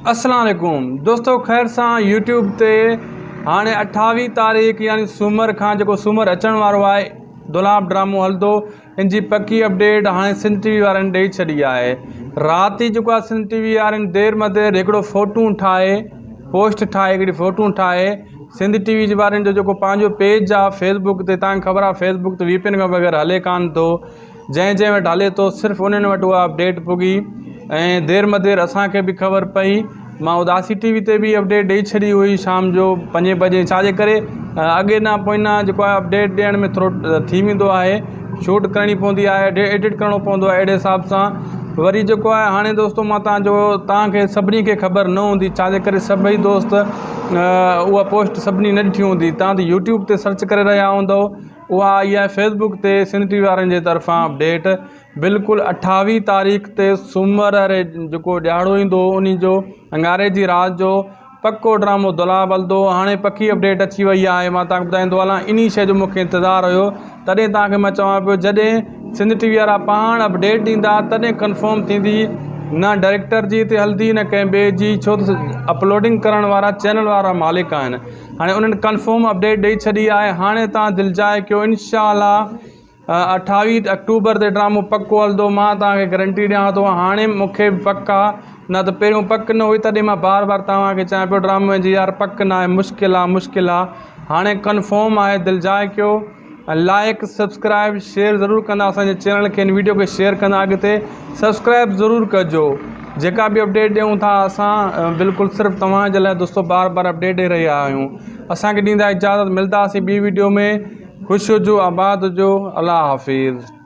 अस्सलाम वालेकुम दोस्तों, खैर सां यूट्यूब ते हाणे 28 तारीख़ यानी सूमर खां जेको सूमर अचण वारो आहे दुलाब ड्रामो हलंदो। इन जी पकी अपडेट हाणे सिंध टीवी वारनि ॾेई छॾी आहे। राति ई जेको आहे सिंध टीवी वारनि देर मदेर हिकिड़ो फ़ोटू ठाहे पोस्ट ठाहे हिकिड़ी फ़ोटू ठाहे सिंध टीवी वारनि जो जेको पंहिंजो पेज आहे फेसबुक ते, तव्हांखे ख़बर आहे फेसबुक ते VPN खां बग़ैर हले कान थो, जंहिं वटि हले थो सिर्फ़ु उन्हनि वटि उहा अपडेट पुगी। ऐं देर मदेर असांखे बि ख़बर पई, मां उदासी टीवी ते बि अपडेट ॾेई छॾी हुई शाम जो 5 बजे। छाजे करे अॻे न पोइना जेको आहे अपडेट ॾियण में थोरो थी वेंदो आहे, शूट करणी पवंदी आहे, एडिट करिणो पवंदो आहे। अहिड़े हिसाब सां वरी जेको आहे हाणे दोस्तो मां तव्हांखे सभिनी खे ख़बर न हूंदी, छाजे करे सभई दोस्त उहा पोस्ट सभिनी न ॾिठी हूंदी। तव्हां त यूट्यूब ते सर्च करे रहिया हूंदव, उहा आई आहे फेसबुक ते सिंध टीवी वारनि जे तरफ़ां अपडेट। बिल्कुलु 28 तारीख़ ते सूमर जेको ॾियारो ईंदो उन जो अंगारे जी राति जो पको ड्रामो दुलाब हलंदो। हाणे पकी अपडेट अची वई आहे, मां तव्हांखे ॿुधाईंदो हलां। इन शइ जो मूंखे इंतज़ारु हुयो, तॾहिं तव्हांखे मां चवां पियो जॾहिं सिंध टीवी वारा पाण अपडेट ॾींदा तॾहिं कंफर्म थींदी, न डायरेक्टर जी हिते हलंदी न कंहिं ॿिए जी, छो त अपलोडिंग करण वारा चैनल वारा मालिक आहिनि। हाणे उन्हनि कंफर्म अपडेट ॾेई छॾी आहे। हाणे तव्हां दिलिजाए कयो, इंशाअल्लाह 28 अक्टूबर ते ड्रामो पको हलंदो। मां तव्हांखे गारंटी ॾियां थो, हाणे मूंखे पक आहे, न त पहिरियों पक न हुई, तॾहिं मां बार बार तव्हांखे चवां पियो ड्रामे जी यार पक न आहे, मुश्किल आहे मुश्किल आहे। हाणे कंफर्म आहे, दिलिजाए कयो। लाइक सब्सक्राइब शेयर ज़रूरु कंदा असांजे चैनल खे, इन वीडियो खे शेयर कंदा, अॻिते सब्सक्राइब ज़रूरु कजो। जेका बि अपडेट ॾियूं था असां बिल्कुलु सिर्फ़ु तव्हांजे लाइ दोस्तो बार बार अपडेट ॾेई रहिया आहियूं। असांखे ॾींदा इजाज़त, मिलंदासीं ॿी वीडियो में। ख़ुशि हुजो, आबाद हुजो, अल्लाह हाफ़िज़।